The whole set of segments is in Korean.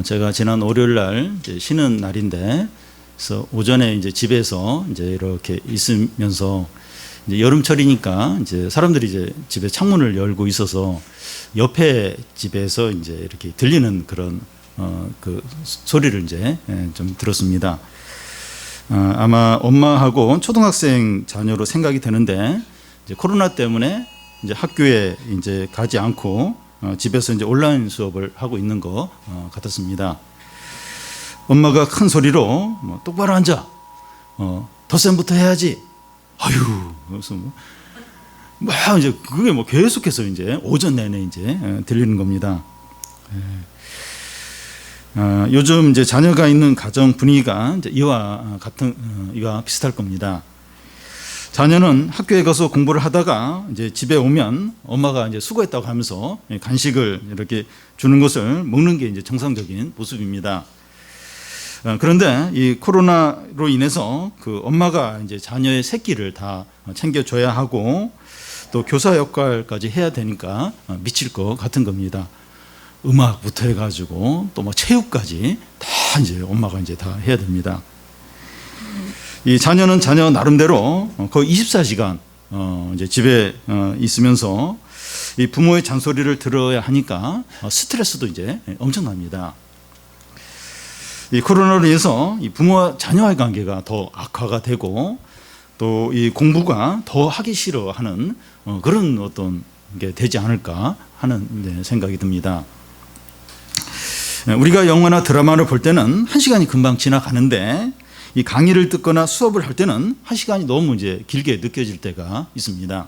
제가 지난 월요일 날 이제 쉬는 날인데, 그래서 오전에 이제 집에서 이제 이렇게 있으면서 이제 여름철이니까 이제 사람들이 이제 집에 창문을 열고 있어서 옆에 집에서 이제 이렇게 들리는 그런 그 소리를 이제 좀 들었습니다. 아마 엄마하고 초등학생 자녀로 생각이 되는데, 이제 코로나 때문에 이제 학교에 이제 가지 않고 집에서 이제 온라인 수업을 하고 있는 것 같았습니다. 엄마가 큰 소리로 똑바로 앉아, 덧셈부터 해야지. 아유, 그래서 막 이제 그게 계속해서 이제 오전 내내 이제 들리는 겁니다. 요즘 이제 자녀가 있는 가정 분위기가 이제 이와 비슷할 겁니다. 자녀는 학교에 가서 공부를 하다가 이제 집에 오면 엄마가 이제 수고했다고 하면서 간식을 이렇게 주는 것을 먹는 게 이제 정상적인 모습입니다. 그런데 이 코로나로 인해서 그 엄마가 이제 자녀의 새끼를 다 챙겨줘야 하고 또 교사 역할까지 해야 되니까 미칠 것 같은 겁니다. 음악부터 해가지고 또 체육까지 다 이제 엄마가 이제 다 해야 됩니다. 이 자녀는 자녀 나름대로 거의 24시간 이제 집에 있으면서 이 부모의 잔소리를 들어야 하니까 스트레스도 이제 엄청납니다. 이 코로나로 인해서 이 부모와 자녀와의 관계가 더 악화가 되고 또 이 공부가 더 하기 싫어하는 그런 어떤 게 되지 않을까 하는 생각이 듭니다. 우리가 영화나 드라마를 볼 때는 1시간이 금방 지나가는데, 이 강의를 듣거나 수업을 할 때는 1시간이 너무 이제 길게 느껴질 때가 있습니다.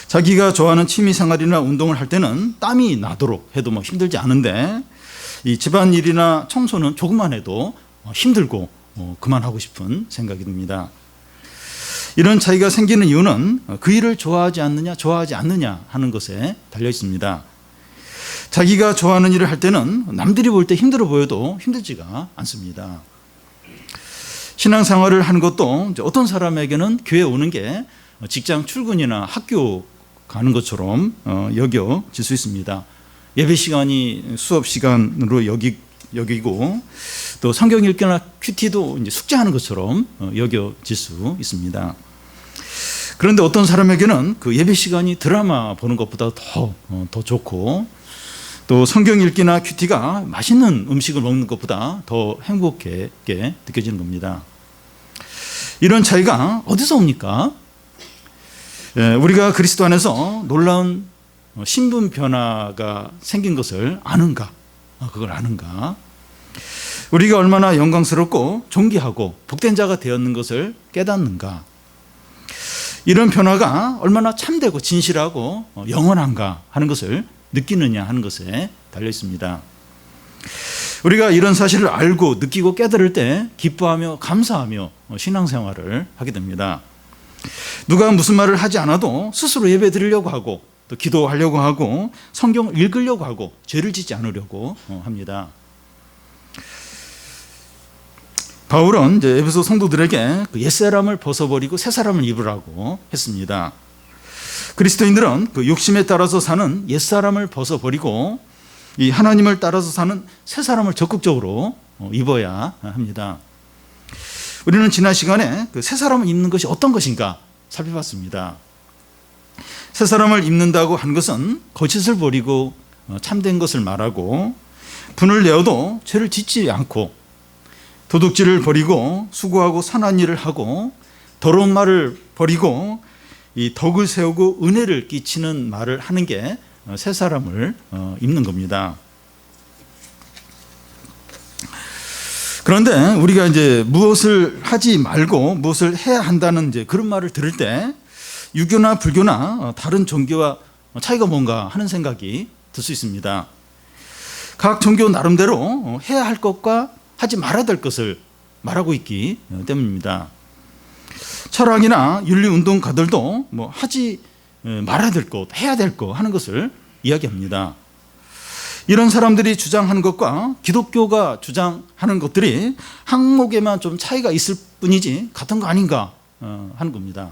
자기가 좋아하는 취미 생활이나 운동을 할 때는 땀이 나도록 해도 힘들지 않은데, 이 집안일이나 청소는 조금만 해도 힘들고 그만하고 싶은 생각이 듭니다. 이런 차이가 생기는 이유는 그 일을 좋아하지 않느냐 하는 것에 달려 있습니다. 자기가 좋아하는 일을 할 때는 남들이 볼 때 힘들어 보여도 힘들지가 않습니다. 신앙생활을 하는 것도 어떤 사람에게는 교회 오는 게 직장 출근이나 학교 가는 것처럼 여겨질 수 있습니다. 예배 시간이 수업 시간으로 여기고 또 성경 읽기나 큐티도 이제 숙제하는 것처럼 여겨질 수 있습니다. 그런데 어떤 사람에게는 그 예배 시간이 드라마 보는 것보다 더 좋고, 또 성경 읽기나 큐티가 맛있는 음식을 먹는 것보다 더 행복하게 느껴지는 겁니다. 이런 차이가 어디서 옵니까? 우리가 그리스도 안에서 놀라운 신분 변화가 생긴 것을 아는가? 그걸 아는가? 우리가 얼마나 영광스럽고 존귀하고 복된 자가 되었는 것을 깨닫는가? 이런 변화가 얼마나 참되고 진실하고 영원한가 하는 것을 느끼느냐 하는 것에 달려 있습니다. 우리가 이런 사실을 알고 느끼고 깨달을 때 기뻐하며 감사하며 신앙생활을 하게 됩니다. 누가 무슨 말을 하지 않아도 스스로 예배 드리려고 하고 또 기도하려고 하고 성경을 읽으려고 하고 죄를 짓지 않으려고 합니다. 바울은 이제 에베소 성도들에게 그 옛사람을 벗어버리고 새사람을 입으라고 했습니다. 그리스도인들은 그 욕심에 따라서 사는 옛사람을 벗어버리고 이 하나님을 따라서 사는 새사람을 적극적으로 입어야 합니다. 우리는 지난 시간에 그 새사람을 입는 것이 어떤 것인가 살펴봤습니다. 새사람을 입는다고 한 것은 거짓을 버리고 참된 것을 말하고, 분을 내어도 죄를 짓지 않고, 도둑질을 버리고 수고하고 선한 일을 하고, 더러운 말을 버리고 이 덕을 세우고 은혜를 끼치는 말을 하는 게 새 사람을 입는 겁니다. 그런데 우리가 이제 무엇을 하지 말고 무엇을 해야 한다는 이제 그런 말을 들을 때 유교나 불교나 다른 종교와 차이가 뭔가 하는 생각이 들 수 있습니다. 각 종교 나름대로 해야 할 것과 하지 말아야 될 것을 말하고 있기 때문입니다. 철학이나 윤리운동가들도 하지 말아야 될 것, 해야 될 것 하는 것을 이야기합니다. 이런 사람들이 주장하는 것과 기독교가 주장하는 것들이 항목에만 좀 차이가 있을 뿐이지 같은 거 아닌가 하는 겁니다.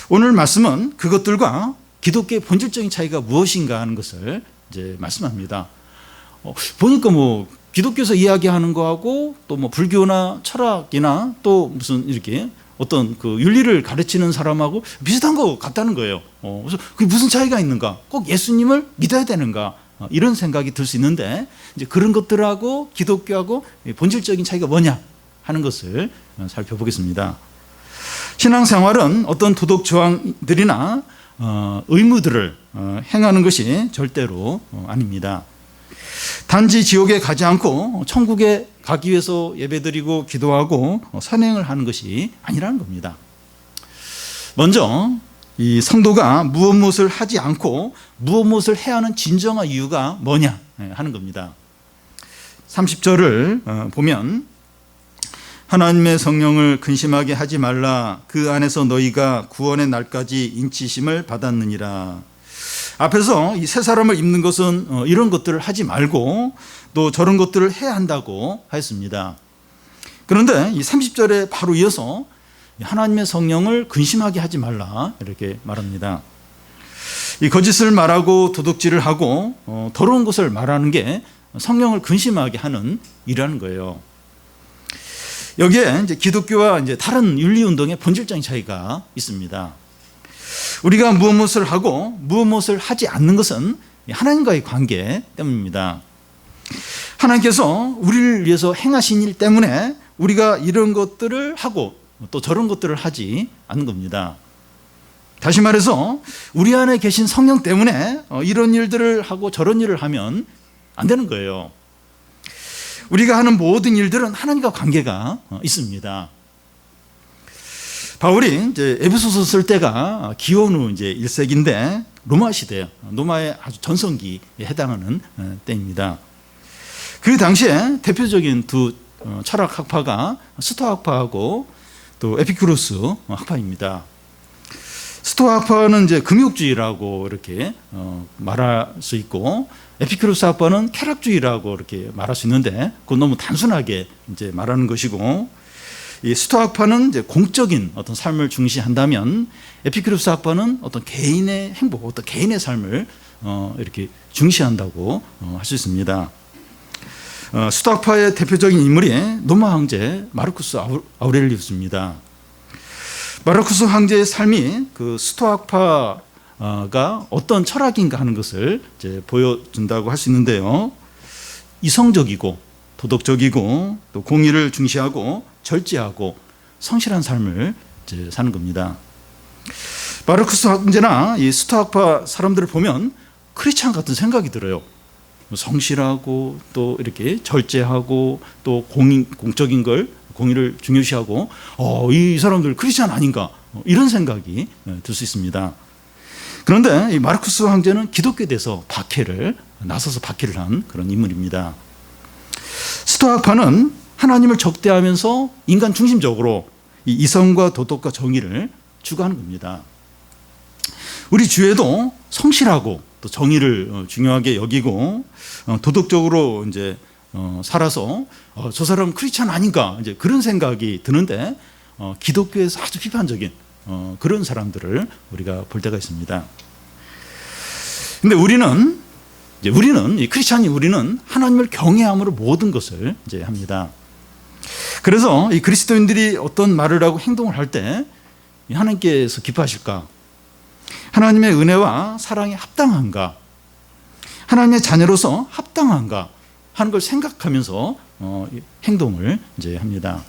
오늘 말씀은 그것들과 기독교의 본질적인 차이가 무엇인가 하는 것을 이제 말씀합니다. 보니까 뭐 기독교에서 이야기하는 거하고 또 뭐 불교나 철학이나 또 무슨 이렇게 어떤 그 윤리를 가르치는 사람하고 비슷한 것 같다는 거예요. 그래서 그게 무슨 차이가 있는가? 꼭 예수님을 믿어야 되는가? 이런 생각이 들 수 있는데, 이제 그런 것들하고 기독교하고 본질적인 차이가 뭐냐 하는 것을 살펴보겠습니다. 신앙생활은 어떤 도덕 조항들이나 의무들을 행하는 것이 절대로 아닙니다. 단지 지옥에 가지 않고 천국에 가기 위해서 예배드리고 기도하고 선행을 하는 것이 아니라는 겁니다. 먼저 이 성도가 무엇을 하지 않고 무엇을 해야 하는 진정한 이유가 뭐냐 하는 겁니다. 30절을 보면 하나님의 성령을 근심하게 하지 말라. 그 안에서 너희가 구원의 날까지 인치심을 받았느니라. 앞에서 이 새 사람을 입는 것은 이런 것들을 하지 말고 또 저런 것들을 해야 한다고 하였습니다. 그런데 이 30절에 바로 이어서 하나님의 성령을 근심하게 하지 말라 이렇게 말합니다. 이 거짓을 말하고 도둑질을 하고 더러운 것을 말하는 게 성령을 근심하게 하는 일이라는 거예요. 여기에 이제 기독교와 이제 다른 윤리 운동의 본질적인 차이가 있습니다. 우리가 무엇을 하고 무엇을 하지 않는 것은 하나님과의 관계 때문입니다. 하나님께서 우리를 위해서 행하신 일 때문에 우리가 이런 것들을 하고 또 저런 것들을 하지 않는 겁니다. 다시 말해서 우리 안에 계신 성령 때문에 이런 일들을 하고 저런 일을 하면 안 되는 거예요. 우리가 하는 모든 일들은 하나님과 관계가 있습니다. 바울이 이제 에베소서 쓸 때가 기원 후 이제 1세기인데 로마 시대, 로마의 아주 전성기에 해당하는 때입니다. 그 당시에 대표적인 두 철학 학파가 스토아 학파하고 또 에피쿠로스 학파입니다. 스토아 학파는 이제 금욕주의라고 이렇게 말할 수 있고, 에피쿠로스 학파는 쾌락주의라고 이렇게 말할 수 있는데 그건 너무 단순하게 이제 말하는 것이고, 이 스토아 학파는 이제 공적인 어떤 삶을 중시한다면 에피쿠로스 학파는 어떤 개인의 행복, 어떤 개인의 삶을 이렇게 중시한다고 할 수 있습니다. 스토아 학파의 대표적인 인물이 로마 황제 마르쿠스 아우렐리우스입니다. 마르쿠스 황제의 삶이 그 스토아 학파가 어떤 철학인가 하는 것을 이제 보여준다고 할 수 있는데요. 이성적이고 도덕적이고 또 공의를 중시하고 절제하고 성실한 삶을 이제 사는 겁니다. 마르쿠스 황제나 이 스토아 학파 사람들을 보면 크리스찬 같은 생각이 들어요. 성실하고 또 이렇게 절제하고 또 공적인 걸, 공의를 중요시하고 이 사람들 크리스찬 아닌가, 이런 생각이 들 수 있습니다. 그런데 이 마르쿠스 황제는 기독교에 대해서 나서서 박해를 한 그런 인물입니다. 스토아 학파는 하나님을 적대하면서 인간 중심적으로 이 이성과 도덕과 정의를 추구하는 겁니다. 우리 주에도 성실하고 또 정의를 중요하게 여기고 도덕적으로 이제 살아서 저 사람 크리스찬 아닌가, 이제 그런 생각이 드는데 기독교에서 아주 비판적인 그런 사람들을 우리가 볼 때가 있습니다. 근데 우리는 이 크리스찬이 우리는 하나님을 경외함으로 모든 것을 이제 합니다. 그래서 이 그리스도인들이 어떤 말을 하고 행동을 할 때 하나님께서 기뻐하실까? 하나님의 은혜와 사랑에 합당한가? 하나님의 자녀로서 합당한가? 하는 걸 생각하면서 행동을 이제 합니다.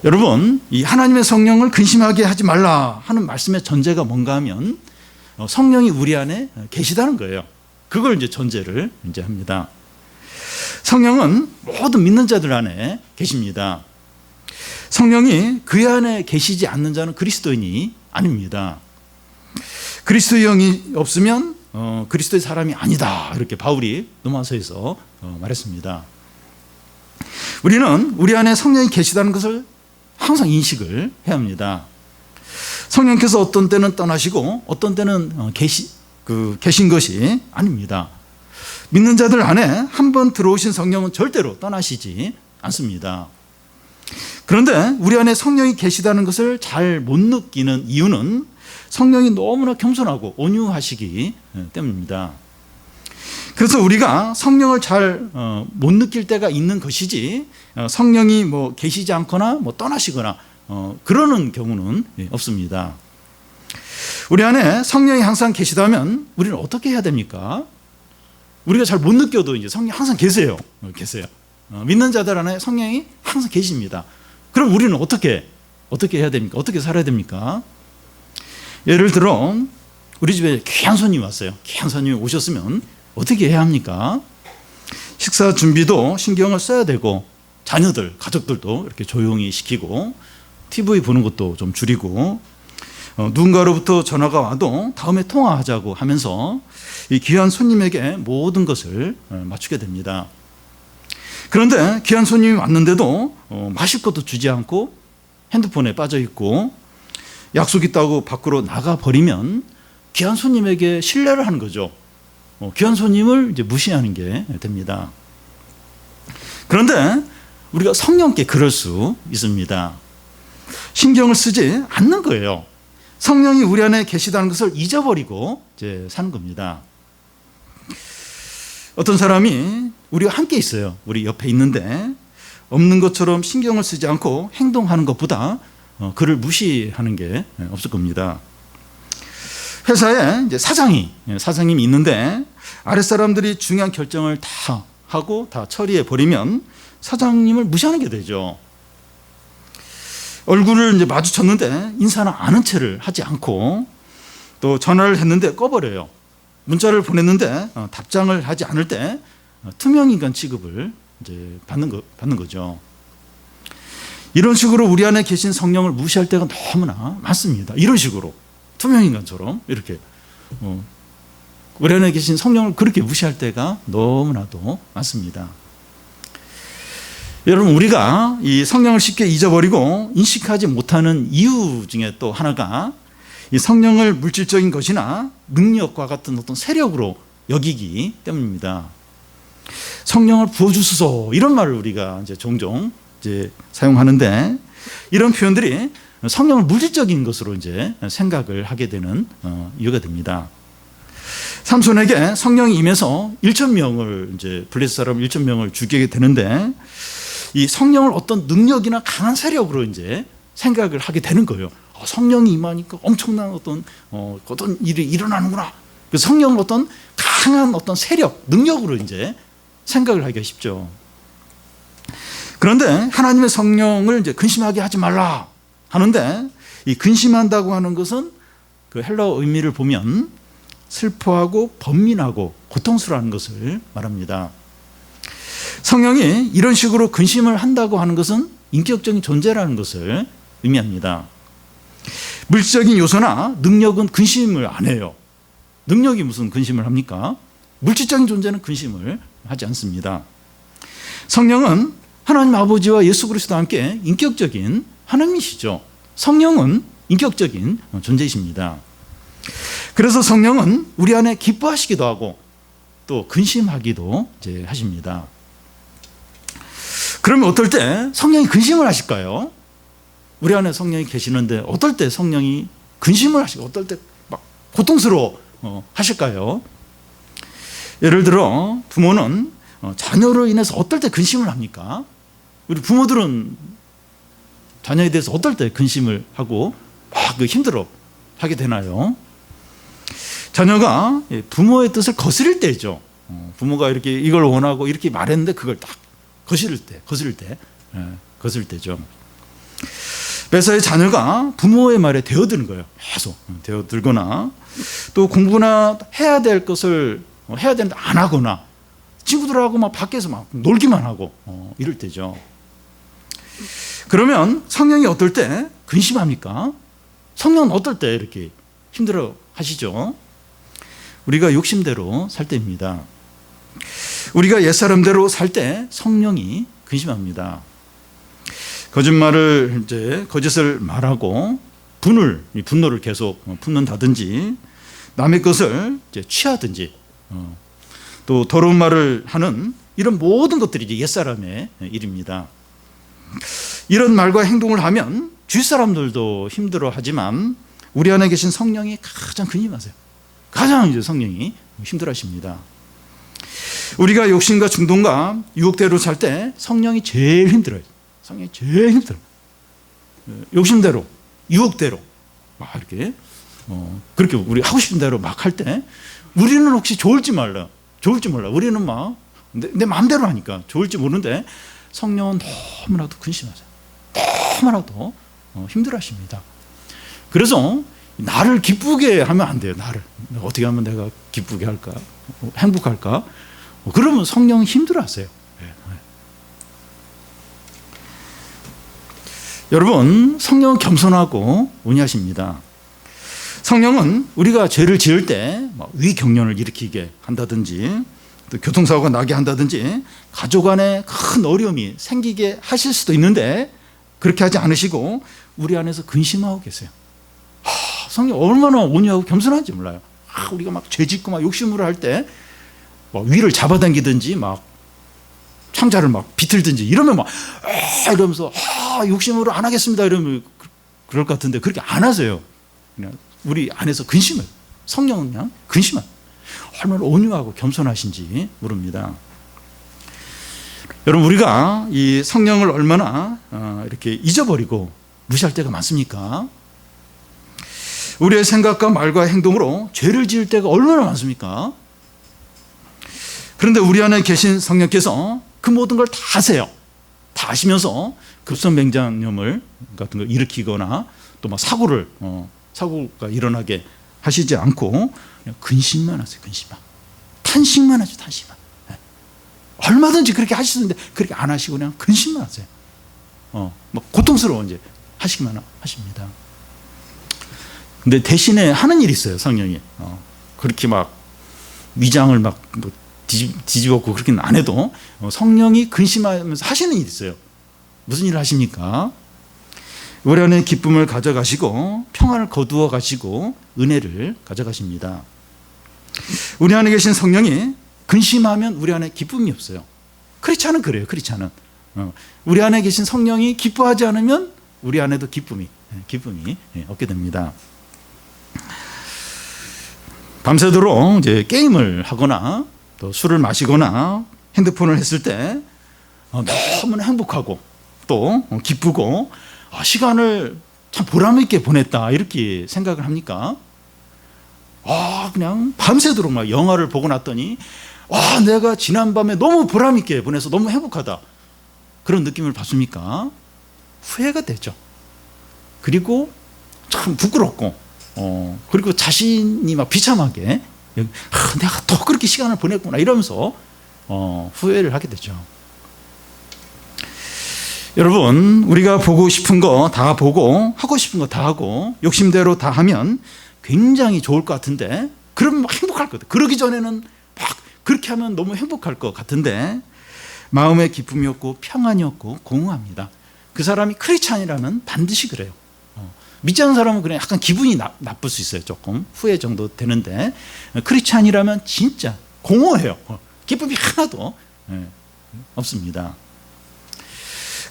여러분, 이 하나님의 성령을 근심하게 하지 말라 하는 말씀의 전제가 뭔가 하면 성령이 우리 안에 계시다는 거예요. 그걸 이제 전제를 이제 합니다. 성령은 모든 믿는 자들 안에 계십니다. 성령이 그 안에 계시지 않는 자는 그리스도인이 아닙니다. 그리스도의 영이 없으면 그리스도의 사람이 아니다, 이렇게 바울이 로마서에서 말했습니다. 우리는 우리 안에 성령이 계시다는 것을 항상 인식을 해야 합니다. 성령께서 어떤 때는 떠나시고 어떤 때는 계신 것이 아닙니다. 믿는 자들 안에 한 번 들어오신 성령은 절대로 떠나시지 않습니다. 그런데 우리 안에 성령이 계시다는 것을 잘 못 느끼는 이유는 성령이 너무나 겸손하고 온유하시기 때문입니다. 그래서 우리가 성령을 잘 못 느낄 때가 있는 것이지, 성령이 뭐 계시지 않거나 뭐 떠나시거나 그러는 경우는 없습니다. 우리 안에 성령이 항상 계시다면 우리는 어떻게 해야 됩니까? 우리가 잘 못 느껴도 이제 성령이 항상 계세요. 믿는 자들 안에 성령이 항상 계십니다. 그럼 우리는 어떻게 해야 됩니까? 어떻게 살아야 됩니까? 예를 들어 우리 집에 귀한 손님이 왔어요. 귀한 손님이 오셨으면 어떻게 해야 합니까? 식사 준비도 신경을 써야 되고, 자녀들, 가족들도 이렇게 조용히 시키고, TV 보는 것도 좀 줄이고, 누군가로부터 전화가 와도 다음에 통화하자고 하면서 이 귀한 손님에게 모든 것을 맞추게 됩니다. 그런데 귀한 손님이 왔는데도 마실 것도 주지 않고 핸드폰에 빠져 있고 약속 있다고 밖으로 나가버리면 귀한 손님에게 신뢰를 하는 거죠. 귀한 손님을 이제 무시하는 게 됩니다. 그런데 우리가 성령께 그럴 수 있습니다. 신경을 쓰지 않는 거예요. 성령이 우리 안에 계시다는 것을 잊어버리고 이제 사는 겁니다. 어떤 사람이 우리와 함께 있어요. 우리 옆에 있는데 없는 것처럼 신경을 쓰지 않고 행동하는 것보다 그를 무시하는 게 없을 겁니다. 회사에 이제 사장님이 있는데 아랫사람들이 중요한 결정을 다 하고 다 처리해 버리면 사장님을 무시하는 게 되죠. 얼굴을 이제 마주쳤는데 인사는 아는 채를 하지 않고, 또 전화를 했는데 꺼버려요. 문자를 보냈는데 답장을 하지 않을 때 투명인간 취급을 이제 받는 거죠. 이런 식으로 우리 안에 계신 성령을 무시할 때가 너무나 많습니다. 이런 식으로 투명인간처럼 이렇게 우리 안에 계신 성령을 그렇게 무시할 때가 너무나도 많습니다. 여러분, 우리가 이 성령을 쉽게 잊어버리고 인식하지 못하는 이유 중에 또 하나가 이 성령을 물질적인 것이나 능력과 같은 어떤 세력으로 여기기 때문입니다. 성령을 부어주소서, 이런 말을 우리가 이제 종종 이제 사용하는데, 이런 표현들이 성령을 물질적인 것으로 이제 생각을 하게 되는 이유가 됩니다. 삼손에게 성령이 임해서 1,000명을 이제 블레셋 사람 1,000명을 죽이게 되는데, 이 성령을 어떤 능력이나 강한 세력으로 이제 생각을 하게 되는 거예요. 성령이 임하니까 엄청난 어떤 일이 일어나는구나. 성령을 어떤 강한 어떤 세력, 능력으로 이제 생각을 하기가 쉽죠. 그런데 하나님의 성령을 이제 근심하게 하지 말라 하는데, 이 근심한다고 하는 것은 그 헬라어 의미를 보면 슬퍼하고 번민하고 고통스러워하는 것을 말합니다. 성령이 이런 식으로 근심을 한다고 하는 것은 인격적인 존재라는 것을 의미합니다. 물질적인 요소나 능력은 근심을 안 해요. 능력이 무슨 근심을 합니까? 물질적인 존재는 근심을 하지 않습니다. 성령은 하나님 아버지와 예수 그리스도와 함께 인격적인 하나님이시죠. 성령은 인격적인 존재이십니다. 그래서 성령은 우리 안에 기뻐하시기도 하고 또 근심하기도 이제 하십니다. 그러면 어떨 때 성령이 근심을 하실까요? 우리 안에 성령이 계시는데 어떨 때 성령이 근심을 하시고 어떨 때 막 고통스러워 하실까요? 예를 들어 부모는 자녀로 인해서 어떨 때 근심을 합니까? 우리 부모들은 자녀에 대해서 어떨 때 근심을 하고 막 힘들어 하게 되나요? 자녀가 부모의 뜻을 거스릴 때죠. 부모가 이렇게 이걸 원하고 이렇게 말했는데 그걸 딱 거스릴 때죠. 그래서 자녀가 부모의 말에 되어드는 거예요. 계속 되어들거나, 또 공부나 해야 될 것을 해야 되는데 안 하거나, 친구들하고 막 밖에서 막 놀기만 하고 이럴 때죠. 그러면 성령이 어떨 때 근심합니까? 성령은 어떨 때 이렇게 힘들어 하시죠? 우리가 욕심대로 살 때입니다. 우리가 옛사람대로 살 때 성령이 근심합니다. 거짓을 말하고 분노를 계속 품는다든지, 남의 것을 이제 취하든지, 또 더러운 말을 하는 이런 모든 것들이 이제 옛사람의 일입니다. 이런 말과 행동을 하면 주위 사람들도 힘들어하지만 우리 안에 계신 성령이 가장 근심하세요. 가장 이제 성령이 힘들어하십니다. 우리가 욕심과 충동과 유혹대로 살 때 성령이 제일 힘들어요. 성령이 제일 힘들어요. 욕심대로, 유혹대로 막 이렇게 그렇게 우리 하고 싶은 대로 막 할 때 우리는 혹시 좋을지 몰라. 우리는 막 내 마음대로 하니까 좋을지 모르는데 성령은 너무나도 근심하세요. 너무나도 힘들어하십니다. 그래서 나를 기쁘게 하면 안 돼요. 나를 어떻게 하면 내가 기쁘게 할까, 행복할까? 그러면 성령은 힘들어하세요. 여러분, 성령은 겸손하고 온유하십니다. 성령은 우리가 죄를 지을 때 위경련을 일으키게 한다든지 또 교통사고가 나게 한다든지 가족 안에 큰 어려움이 생기게 하실 수도 있는데 그렇게 하지 않으시고 우리 안에서 근심하고 계세요. 성령 얼마나 온유하고 겸손한지 몰라요. 우리가 막 죄짓고 막 욕심으로 할 때 위를 잡아당기든지 막 창자를 막 비틀든지 이러면 막 이러면서 욕심으로 안 하겠습니다 이러면 그럴 것 같은데 그렇게 안 하세요. 그냥 우리 안에서 근심을, 성령은 그냥 근심을 얼마나 온유하고 겸손하신지 모릅니다. 여러분, 우리가 이 성령을 얼마나 이렇게 잊어버리고 무시할 때가 많습니까? 우리의 생각과 말과 행동으로 죄를 지을 때가 얼마나 많습니까? 그런데 우리 안에 계신 성령께서 그 모든 걸 다 아세요. 다 아시면서 급성맹장염을 같은 걸 일으키거나 또 막 사고가 일어나게 하시지 않고 그냥 근심만 하세요. 근심만. 탄식만 하죠. 탄식만. 얼마든지 그렇게 하시는데 그렇게 안 하시고 그냥 근심만 하세요. 막 고통스러워 이제 하시기만 하십니다. 근데 대신에 하는 일이 있어요. 성령이. 그렇게 막 위장을 막 뒤집었고 그렇게는 안 해도 성령이 근심하면서 하시는 일이 있어요. 무슨 일을 하십니까? 우리 안에 기쁨을 가져가시고 평안을 거두어 가시고 은혜를 가져가십니다. 우리 안에 계신 성령이 근심하면 우리 안에 기쁨이 없어요. 크리스찬은 그래요. 크리스찬은 우리 안에 계신 성령이 기뻐하지 않으면 우리 안에도 기쁨이 없게 됩니다. 밤새도록 이제 게임을 하거나 또 술을 마시거나 핸드폰을 했을 때 너무나 행복하고 또 기쁘고 시간을 참 보람있게 보냈다 이렇게 생각을 합니까? 그냥 밤새도록 막 영화를 보고 났더니 내가 지난밤에 너무 보람있게 보내서 너무 행복하다 그런 느낌을 받습니까? 후회가 되죠. 그리고 참 부끄럽고 그리고 자신이 막 비참하게 내가 또 그렇게 시간을 보냈구나 이러면서 후회를 하게 되죠. 여러분, 우리가 보고 싶은 거 다 보고 하고 싶은 거 다 하고 욕심대로 다 하면 굉장히 좋을 것 같은데 그러면 막 행복할 것 같아요. 그러기 전에는 막 그렇게 하면 너무 행복할 것 같은데 마음에 기쁨이 없고 평안이 없고 공허합니다. 그 사람이 크리스찬이라면 반드시 그래요. 믿지 않는 사람은 그냥 약간 기분이 나쁠 수 있어요. 조금 후회 정도 되는데 크리스찬이라면 진짜 공허해요. 기쁨이 하나도 없습니다.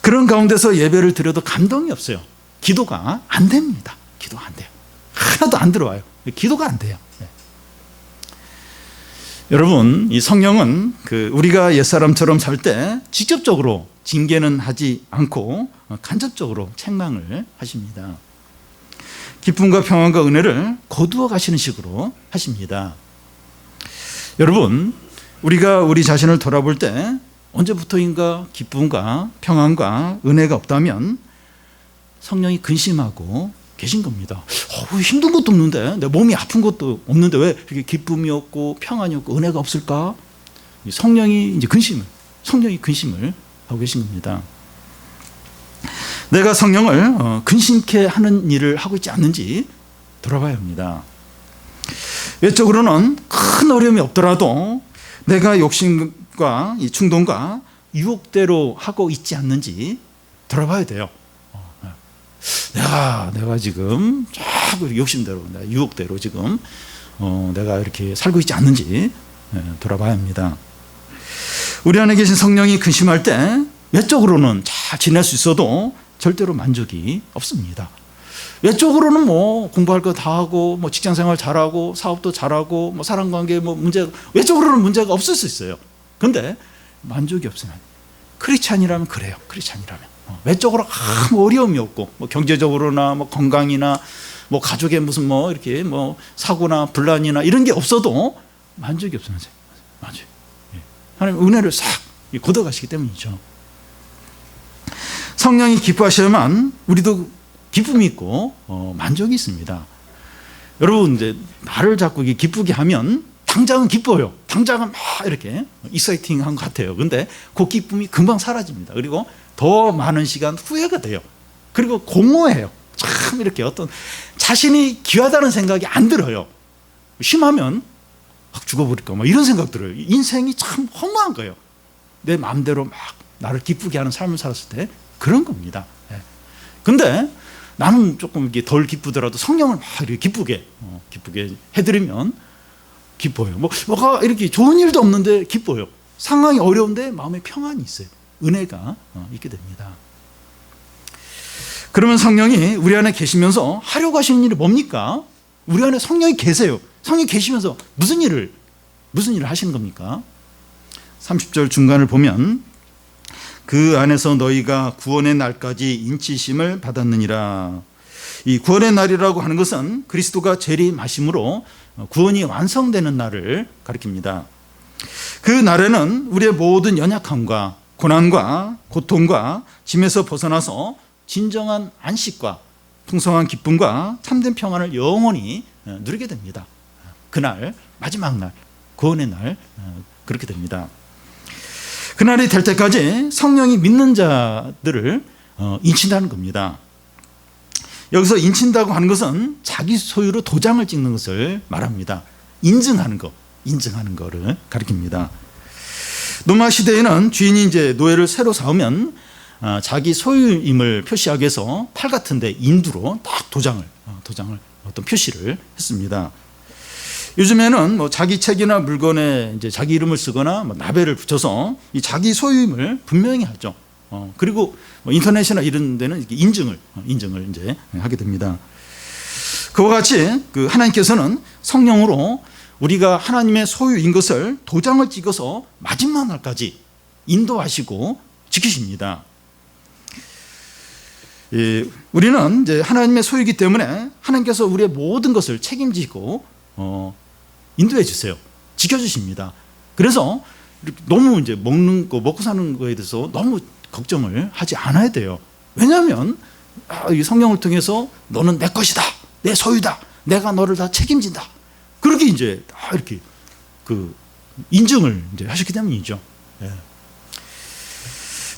그런 가운데서 예배를 드려도 감동이 없어요. 기도가 안 됩니다. 기도가 안 돼요. 하나도 안 들어와요. 기도가 안 돼요. 여러분, 이 성령은 우리가 옛사람처럼 살 때 직접적으로 징계는 하지 않고 간접적으로 책망을 하십니다. 기쁨과 평안과 은혜를 거두어 가시는 식으로 하십니다. 여러분, 우리가 우리 자신을 돌아볼 때 언제부터인가 기쁨과 평안과 은혜가 없다면 성령이 근심하고 계신 겁니다. 힘든 것도 없는데 내 몸이 아픈 것도 없는데 왜 이렇게 기쁨이 없고 평안이 없고 은혜가 없을까? 성령이 근심을 하고 계신 겁니다. 내가 성령을 근심케 하는 일을 하고 있지 않는지 돌아봐야 합니다. 외적으로는 큰 어려움이 없더라도 내가 욕심과 이 충동과 유혹대로 하고 있지 않는지 돌아봐야 돼요. 내가 지금 자꾸 욕심대로, 유혹대로 지금 내가 이렇게 살고 있지 않는지 돌아봐야 합니다. 우리 안에 계신 성령이 근심할 때 외적으로는 잘 지낼 수 있어도 절대로 만족이 없습니다. 외적으로는 뭐 공부할 거 다 하고 뭐 직장 생활 잘하고 사업도 잘하고 뭐 사람 관계 뭐 문제 외적으로는 문제가 없을 수 있어요. 근데 만족이 없으면 크리스찬이라면 그래요. 크리스찬이라면 외적으로 아무 어려움이 없고 뭐 경제적으로나 뭐 건강이나 뭐 가족의 무슨 뭐 이렇게 뭐 사고나 분란이나 이런 게 없어도 만족이 없으면 맞아요. 하나님 은혜를 싹 걷어가시기 때문이죠. 성령이 기뻐하셔야만 우리도 기쁨이 있고 만족이 있습니다. 여러분 이제 나를 자꾸 기쁘게 하면 당장은 기뻐요. 당장은 막 이렇게 익사이팅한 것 같아요. 근데 그 기쁨이 금방 사라집니다. 그리고 더 많은 시간 후회가 돼요. 그리고 공허해요. 참 이렇게 어떤 자신이 귀하다는 생각이 안 들어요. 심하면 확 죽어버릴까 뭐 이런 생각 들어요. 인생이 참 허무한 거예요. 내 마음대로 막 나를 기쁘게 하는 삶을 살았을 때 그런 겁니다. 근데 나는 조금 이렇게 덜 기쁘더라도 성령을 막 이렇게 기쁘게 해드리면 기뻐요. 뭐가 이렇게 좋은 일도 없는데 기뻐요. 상황이 어려운데 마음에 평안이 있어요. 은혜가 있게 됩니다. 그러면 성령이 우리 안에 계시면서 하려고 하시는 일이 뭡니까? 우리 안에 성령이 계세요. 성령이 계시면서 무슨 일을 하시는 겁니까? 30절 중간을 보면 그 안에서 너희가 구원의 날까지 인치심을 받았느니라. 이 구원의 날이라고 하는 것은 그리스도가 재림하심으로 구원이 완성되는 날을 가리킵니다. 그 날에는 우리의 모든 연약함과 고난과 고통과 짐에서 벗어나서 진정한 안식과 풍성한 기쁨과 참된 평안을 영원히 누리게 됩니다. 그날 마지막 날 구원의 날 그렇게 됩니다. 그날이 될 때까지 성령이 믿는 자들을 인친다는 겁니다. 여기서 인친다고 하는 것은 자기 소유로 도장을 찍는 것을 말합니다. 인증하는 거를 가리킵니다. 로마 시대에는 주인이 이제 노예를 새로 사오면 자기 소유임을 표시하기 위해서 팔 같은데 인두로 딱 도장을 어떤 표시를 했습니다. 요즘에는 뭐 자기 책이나 물건에 이제 자기 이름을 쓰거나 뭐 라벨을 붙여서 이 자기 소유임을 분명히 하죠. 그리고 뭐 인터넷이나 이런 데는 이렇게 인증을 이제 하게 됩니다. 그와 같이 그 하나님께서는 성령으로 우리가 하나님의 소유인 것을 도장을 찍어서 마지막 날까지 인도하시고 지키십니다. 우리는 이제 하나님의 소유이기 때문에 하나님께서 우리의 모든 것을 책임지고 인도해 주세요. 지켜주십니다. 그래서 너무 이제 먹고 사는 거에 대해서 너무 걱정을 하지 않아야 돼요. 왜냐하면 이 성령을 통해서 너는 내 것이다, 내 소유다, 내가 너를 다 책임진다. 그렇게 이제 이렇게 그 인증을 이제 하셨기 때문이죠.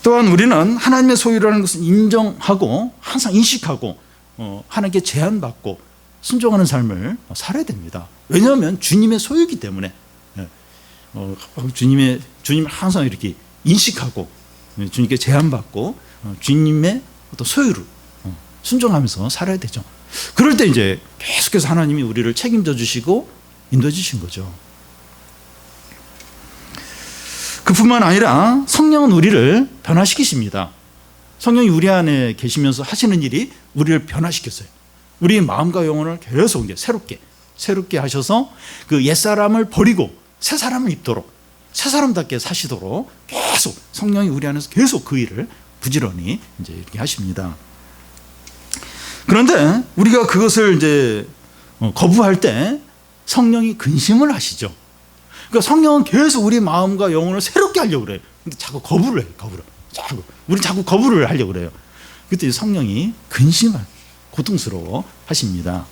또한 우리는 하나님의 소유라는 것을 인정하고 항상 인식하고 하나님께 제한받고 순종하는 삶을 살아야 됩니다. 왜냐하면 주님의 소유이기 때문에 주님을 항상 이렇게 인식하고 주님께 제한받고 주님의 어떤 소유를 순종하면서 살아야 되죠. 그럴 때 이제 계속해서 하나님이 우리를 책임져 주시고 인도해 주신 거죠. 그뿐만 아니라 성령은 우리를 변화시키십니다. 성령이 우리 안에 계시면서 하시는 일이 우리를 변화시켰어요. 우리의 마음과 영혼을 계속 이제 새롭게 하셔서 그 옛사람을 버리고 새 사람을 입도록 새 사람답게 사시도록 계속 성령이 우리 안에서 계속 그 일을 부지런히 이제 이렇게 하십니다. 그런데 우리가 그것을 이제 거부할 때 성령이 근심을 하시죠. 그러니까 성령은 계속 우리 마음과 영혼을 새롭게 하려고 그래요. 근데 자꾸 거부를 해요. 우리 자꾸 거부를 하려고 그래요. 그때 성령이 고통스러워 하십니다.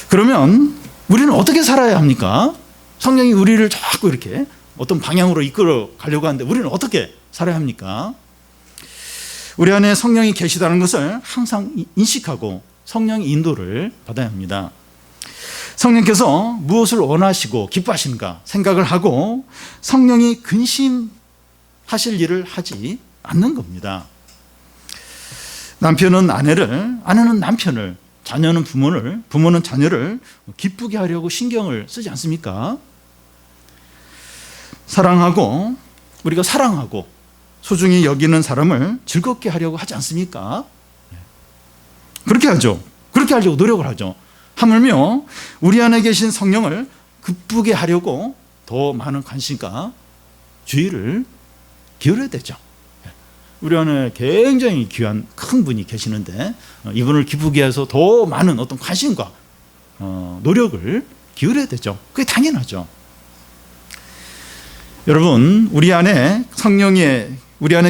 그러면 우리는 어떻게 살아야 합니까? 성령이 우리를 자꾸 이렇게 어떤 방향으로 이끌어 가려고 하는데 우리는 어떻게 살아야 합니까? 우리 안에 성령이 계시다는 것을 항상 인식하고 성령의 인도를 받아야 합니다. 성령께서 무엇을 원하시고 기뻐하시는가 생각을 하고 성령이 근심하실 일을 하지 않는 겁니다. 남편은 아내는 남편을, 자녀는 부모는 자녀를 기쁘게 하려고 신경을 쓰지 않습니까? 우리가 사랑하고 소중히 여기는 사람을 즐겁게 하려고 하지 않습니까? 그렇게 하죠. 그렇게 하려고 노력을 하죠. 하물며 우리 안에 계신 성령을 기쁘게 하려고 더 많은 관심과 주의를 기울여야 되죠. 우리 안에 굉장히 귀한 큰 분이 계시는데 이분을 기쁘게 해서 더 많은 어떤 관심과 노력을 기울여야 되죠. 그게 당연하죠. 여러분, 우리 안에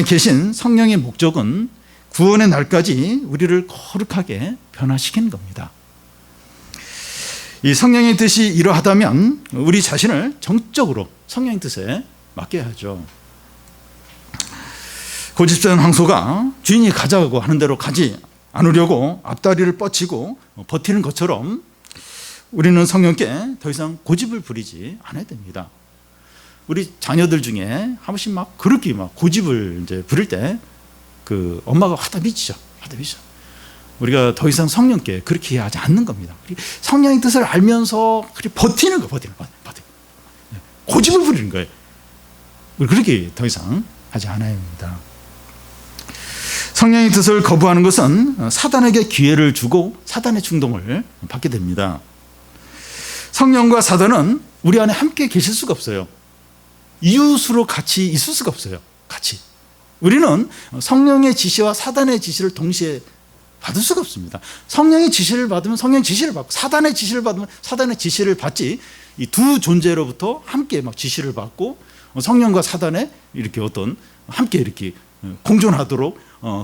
계신 성령의 목적은 구원의 날까지 우리를 거룩하게 변화시키는 겁니다. 이 성령의 뜻이 이러하다면 우리 자신을 정적으로 성령의 뜻에 맡겨야죠. 고집스러운 황소가 주인이 가자고 하는 대로 가지 않으려고 앞다리를 뻗치고 버티는 것처럼 우리는 성령께 더 이상 고집을 부리지 않아야 됩니다. 우리 자녀들 중에 한 번씩 막 그렇게 막 고집을 이제 부릴 때 그 엄마가 화다 미치죠. 우리가 더 이상 성령께 그렇게 하지 않는 겁니다. 성령의 뜻을 알면서 버티는 거, 버티는. 고집을 부리는 거예요. 그렇게 더 이상 하지 않아야 합니다. 성령의 뜻을 거부하는 것은 사단에게 기회를 주고 사단의 충동을 받게 됩니다. 성령과 사단은 우리 안에 함께 계실 수가 없어요. 이웃으로 같이 있을 수가 없어요. 같이. 우리는 성령의 지시와 사단의 지시를 동시에 받을 수가 없습니다. 성령의 지시를 받으면 성령의 지시를 받고 사단의 지시를 받으면 사단의 지시를 받지, 이 두 존재로부터 함께 막 지시를 받고 성령과 사단의 이렇게 어떤 함께 이렇게 공존하도록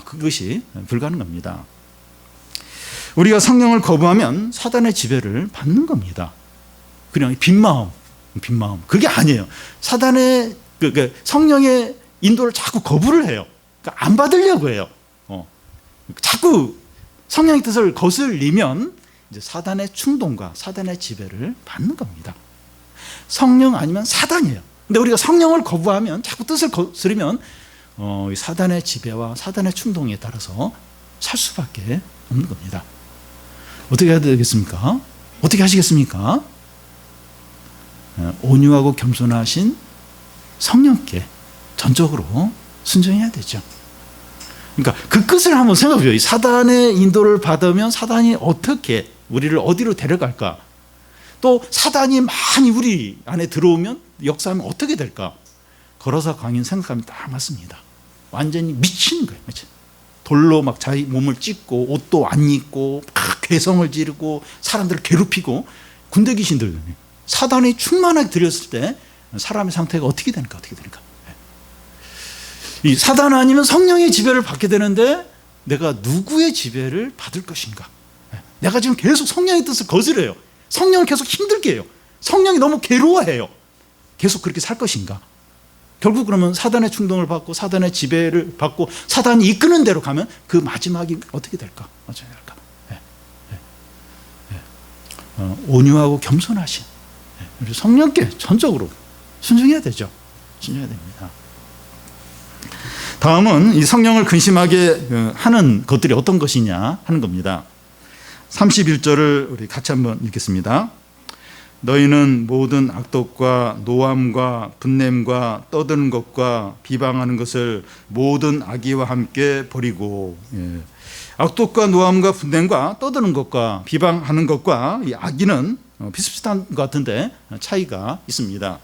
그것이 불가능합니다. 우리가 성령을 거부하면 사단의 지배를 받는 겁니다. 그냥 빈마음 그게 아니에요. 사단의 성령의 인도를 자꾸 거부를 해요. 그러니까 안 받으려고 해요. 자꾸 성령의 뜻을 거슬리면 이제 사단의 충동과 사단의 지배를 받는 겁니다. 성령 아니면 사단이에요. 근데 우리가 성령을 거부하면, 자꾸 뜻을 거스르면 사단의 지배와 사단의 충동에 따라서 살 수밖에 없는 겁니다. 어떻게 해야 되겠습니까? 어떻게 하시겠습니까? 온유하고 겸손하신 성령께 전적으로 순종해야 되죠. 그러니까 그 끝을 한번 생각해 보세요. 사단의 인도를 받으면 사단이 어떻게 우리를 어디로 데려갈까? 또 사단이 많이 우리 안에 들어오면 역사하면 어떻게 될까? 걸어서 강인 생각하면 딱 맞습니다. 완전히 미치는 거예요. 돌로 막 자기 몸을 찢고 옷도 안 입고 막 괴성을 지르고 사람들을 괴롭히고, 군대 귀신들 사단이 충만하게 들였을 때 사람의 상태가 어떻게 되니까. 이 사단 아니면 성령의 지배를 받게 되는데 내가 누구의 지배를 받을 것인가? 내가 지금 계속 성령의 뜻을 거스려요. 성령을 계속 힘들게 해요. 성령이 너무 괴로워해요. 계속 그렇게 살 것인가? 결국 그러면 사단의 충동을 받고 사단의 지배를 받고 사단이 이끄는 대로 가면 그 마지막이 어떻게 될까? 온유하고 겸손하신 우리 성령께 전적으로 순종해야 되죠. 순종해야 됩니다. 다음은 이 성령을 근심하게 하는 것들이 어떤 것이냐 하는 겁니다. 31절을 우리 같이 한번 읽겠습니다. 너희는 모든 악독과 노함과 분냄과 떠드는 것과 비방하는 것을 모든 악의와 함께 버리고. 악독과 노함과 분냄과 떠드는 것과 비방하는 것과 이 악의는 비슷비슷한 것 같은데 차이가 있습니다.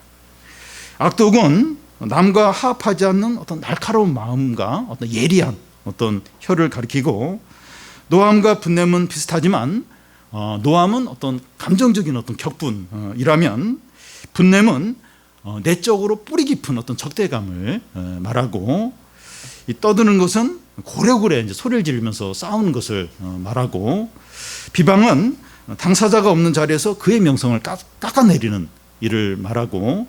악독은 남과 화합하지 않는 어떤 날카로운 마음과 어떤 예리한 어떤 혀를 가리키고, 노함과 분냄은 비슷하지만 노함은 어떤 감정적인 어떤 격분이라면 분냄은 내적으로 뿌리 깊은 어떤 적대감을 말하고, 이 떠드는 것은 고래고래 이제 소리를 지르면서 싸우는 것을 말하고, 비방은 당사자가 없는 자리에서 그의 명성을 깎아내리는 일을 말하고,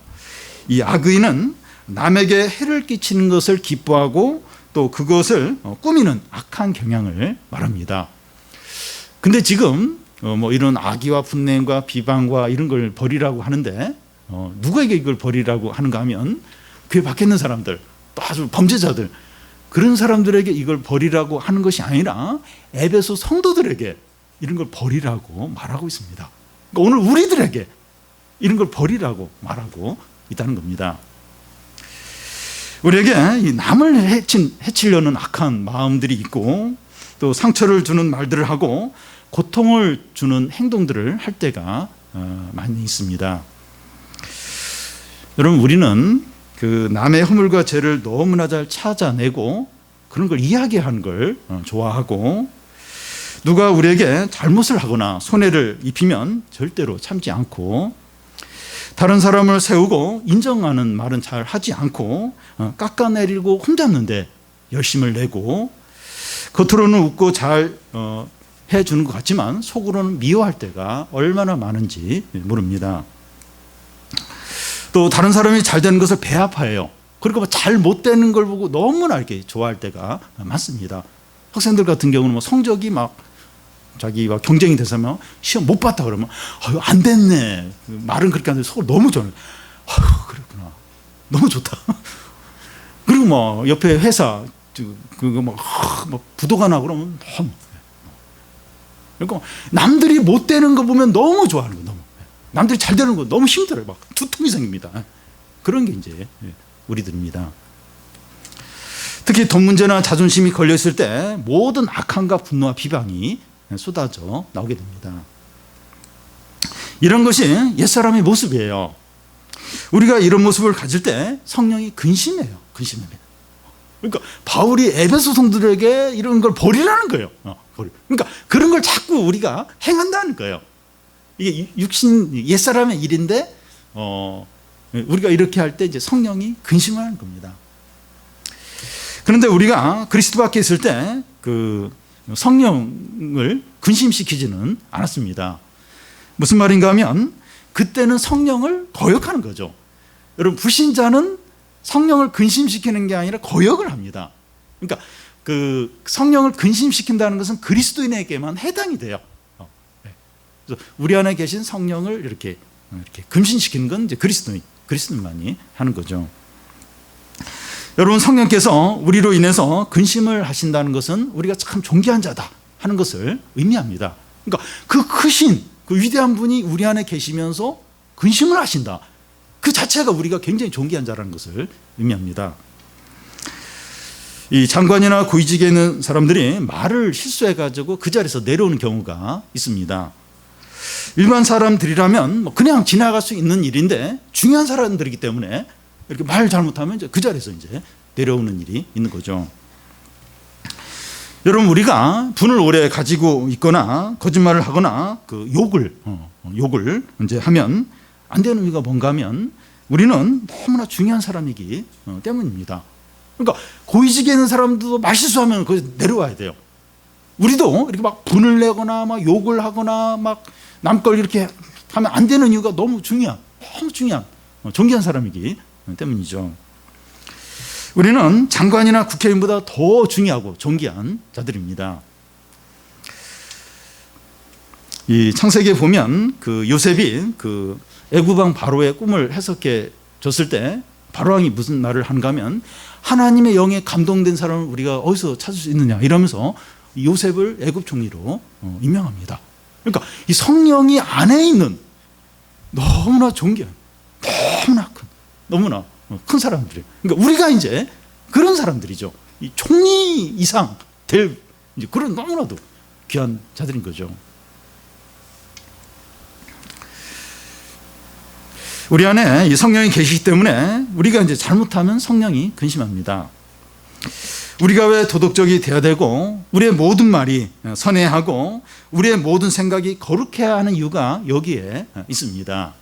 이 악의는 남에게 해를 끼치는 것을 기뻐하고 또 그것을 꾸미는 악한 경향을 말합니다. 근데 지금 뭐 이런 악의와 분냄과 비방과 이런 걸 버리라고 하는데 누구에게 이걸 버리라고 하는가 하면 교회 밖에 있는 사람들, 또 아주 범죄자들, 그런 사람들에게 이걸 버리라고 하는 것이 아니라 에베소 성도들에게 이런 걸 버리라고 말하고 있습니다. 그러니까 오늘 우리들에게 이런 걸 버리라고 말하고 있다는 겁니다. 우리에게 이 남을 해치려는 악한 마음들이 있고, 또 상처를 주는 말들을 하고 고통을 주는 행동들을 할 때가 많이 있습니다. 여러분, 우리는 그 남의 허물과 죄를 너무나 잘 찾아내고 그런 걸 이야기하는 걸 좋아하고, 누가 우리에게 잘못을 하거나 손해를 입히면 절대로 참지 않고, 다른 사람을 세우고 인정하는 말은 잘 하지 않고, 깎아내리고 흠잡는데 열심을 내고, 겉으로는 웃고 잘 해주는 것 같지만 속으로는 미워할 때가 얼마나 많은지 모릅니다. 또 다른 사람이 잘 되는 것을 배아파해요. 그리고 잘 못 되는 걸 보고 너무나 이렇게 좋아할 때가 많습니다. 학생들 같은 경우는 뭐 성적이 막 자기와 경쟁이 돼서 시험 못 봤다 그러면 아유, 안 됐네. 말은 그렇게 하는데 속으로 너무 좋아요. 아유, 그랬구나. 너무 좋다. 그리고 뭐 옆에 회사 그거 막 부도가 나 그러면 너무, 그러니까 남들이 못 되는 거 보면 너무 좋아하는 거, 너무. 남들이 잘 되는 거 너무 힘들어요. 막 두통이 생깁니다. 그런 게 이제 우리들입니다. 특히 돈 문제나 자존심이 걸려 있을 때 모든 악함과 분노와 비방이 쏟아져 나오게 됩니다. 이런 것이 옛사람의 모습이에요. 우리가 이런 모습을 가질 때 성령이 근심해요. 근심합니다. 그러니까 바울이 에베소 성도들에게 이런 걸 버리라는 거예요. 그러니까 그런 걸 자꾸 우리가 행한다는 거예요. 이게 육신 옛사람의 일인데 우리가 이렇게 할 때 이제 성령이 근심하는 겁니다. 그런데 우리가 그리스도 밖에 있을 때 그 성령을 근심시키지는 않았습니다. 무슨 말인가 하면 그때는 성령을 거역하는 거죠. 여러분, 불신자는 성령을 근심시키는 게 아니라 거역을 합니다. 그러니까 그 성령을 근심시킨다는 것은 그리스도인에게만 해당이 돼요. 그래서 우리 안에 계신 성령을 이렇게 근심시키는 건 이제 그리스도인만이 하는 거죠. 여러분, 성령께서 우리로 인해서 근심을 하신다는 것은 우리가 참 존귀한 자다 하는 것을 의미합니다. 그러니까 그 크신 그 위대한 분이 우리 안에 계시면서 근심을 하신다. 그 자체가 우리가 굉장히 존귀한 자라는 것을 의미합니다. 이 장관이나 고위직에 있는 사람들이 말을 실수해가지고 그 자리에서 내려오는 경우가 있습니다. 일반 사람들이라면 뭐 그냥 지나갈 수 있는 일인데 중요한 사람들이기 때문에 이렇게 말 잘못하면 이제 그 자리에서 이제 내려오는 일이 있는 거죠. 여러분, 우리가 분을 오래 가지고 있거나 거짓말을 하거나 그 욕을 이제 하면 안 되는 이유가 뭔가 하면 우리는 너무나 중요한 사람이기 때문입니다. 그러니까 고위직에 있는 사람도 말실수하면 거기서 내려와야 돼요. 우리도 이렇게 막 분을 내거나 막 욕을 하거나 막 남 걸 이렇게 하면 안 되는 이유가 너무 중요한 존귀한 사람이기 때문이죠. 우리는 장관이나 국회의원보다 더 중요하고 존귀한 자들입니다. 이 창세기에 보면 그 요셉이 그 애굽왕 바로의 꿈을 해석해 줬을 때 바로 왕이 무슨 말을 한가 하면 하나님의 영에 감동된 사람을 우리가 어디서 찾을 수 있느냐 이러면서 요셉을 애굽 총리로 임명합니다. 그러니까 이 성령이 안에 있는 너무나 존귀한, 너무나 큰 사람들이에요. 그러니까 우리가 이제 그런 사람들이죠. 이 총리 이상 될 이제 그런 너무나도 귀한 자들인 거죠. 우리 안에 이 성령이 계시기 때문에 우리가 이제 잘못하면 성령이 근심합니다. 우리가 왜 도덕적이 되어야 되고 우리의 모든 말이 선해하고 우리의 모든 생각이 거룩해야 하는 이유가 여기에 있습니다.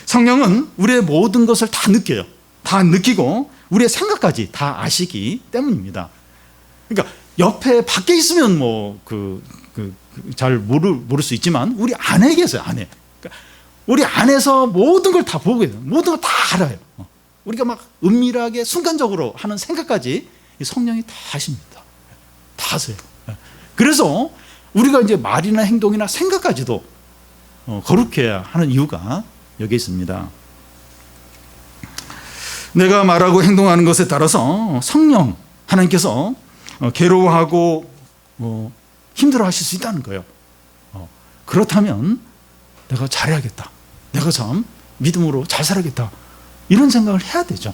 성령은 우리의 모든 것을 다 느껴요. 다 느끼고 우리의 생각까지 다 아시기 때문입니다. 그러니까 옆에 밖에 있으면 뭐 잘 모를 수 있지만 우리 안에 계세요. 안에. 그러니까 우리 안에서 모든 걸 다 보고 있어요. 모든 걸 다 알아요. 우리가 막 은밀하게 순간적으로 하는 생각까지 성령이 다 아십니다. 다 아세요. 그래서 우리가 이제 말이나 행동이나 생각까지도 거룩해야 하는 이유가 여기 있습니다. 내가 말하고 행동하는 것에 따라서 성령 하나님께서 괴로워하고 힘들어하실 수 있다는 거예요. 그렇다면 내가 잘해야겠다. 내가 참 믿음으로 잘 살아야겠다. 이런 생각을 해야 되죠.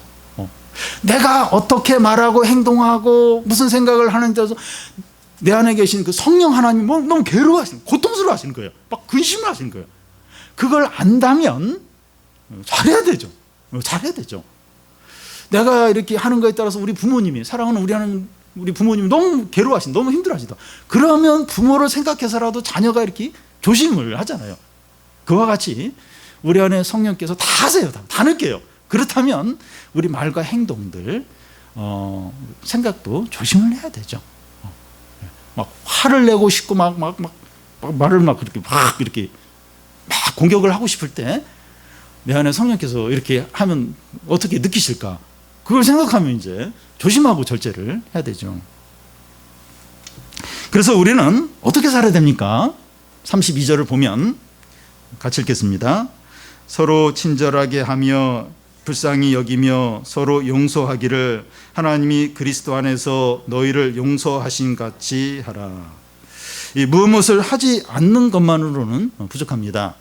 내가 어떻게 말하고 행동하고 무슨 생각을 하는데도 내 안에 계신 그 성령 하나님이 너무 괴로워하시는, 고통스러워 하시는 거예요. 막 근심을 하시는 거예요. 그걸 안다면 잘해야 되죠. 잘해야 되죠. 내가 이렇게 하는 거에 따라서 우리 부모님이, 사랑하는 우리 부모님이 너무 괴로워하신다, 너무 힘들어하신다. 그러면 부모를 생각해서라도 자녀가 이렇게 조심을 하잖아요. 그와 같이 우리 안에 성령께서 다 하세요. 다 느껴요. 그렇다면 우리 말과 행동들, 생각도 조심을 해야 되죠. 막 화를 내고 싶고 말을 이렇게 공격을 하고 싶을 때 내 안에 성령께서 이렇게 하면 어떻게 느끼실까? 그걸 생각하면 이제 조심하고 절제를 해야 되죠. 그래서 우리는 어떻게 살아야 됩니까? 32절을 보면 같이 읽겠습니다. 서로 친절하게 하며 불쌍히 여기며 서로 용서하기를 하나님이 그리스도 안에서 너희를 용서하신 같이 하라. 이 무엇을 하지 않는 것만으로는 부족합니다.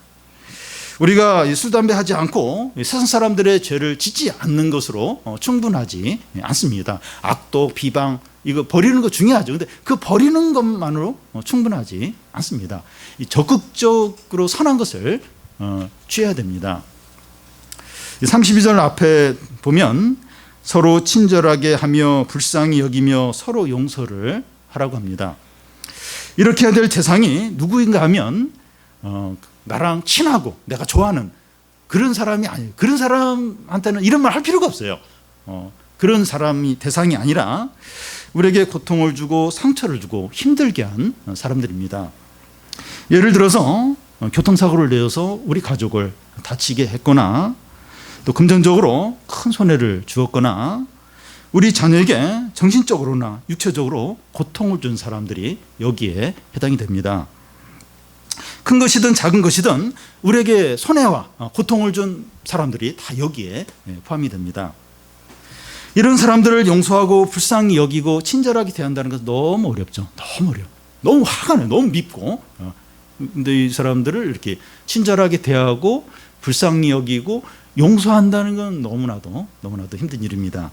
우리가 술, 담배 하지 않고 세상 사람들의 죄를 짓지 않는 것으로 충분하지 않습니다. 악독, 비방, 이거 버리는 거 중요하죠. 근데 그 버리는 것만으로 충분하지 않습니다. 적극적으로 선한 것을 취해야 됩니다. 32절 앞에 보면 서로 친절하게 하며 불쌍히 여기며 서로 용서를 하라고 합니다. 이렇게 해야 될 대상이 누구인가 하면 나랑 친하고 내가 좋아하는 그런 사람이 아니에요. 그런 사람한테는 이런 말 할 필요가 없어요. 그런 사람이 대상이 아니라 우리에게 고통을 주고 상처를 주고 힘들게 한 사람들입니다. 예를 들어서 교통사고를 내어서 우리 가족을 다치게 했거나 또 금전적으로 큰 손해를 주었거나 우리 자녀에게 정신적으로나 육체적으로 고통을 준 사람들이 여기에 해당이 됩니다. 큰 것이든 작은 것이든 우리에게 손해와 고통을 준 사람들이 다 여기에 포함이 됩니다. 이런 사람들을 용서하고 불쌍히 여기고 친절하게 대한다는 것은 너무 어렵죠. 너무 어려워. 너무 화가 나요. 너무 밉고. 근데 이 사람들을 이렇게 친절하게 대하고 불쌍히 여기고 용서한다는 건 너무나도 힘든 일입니다.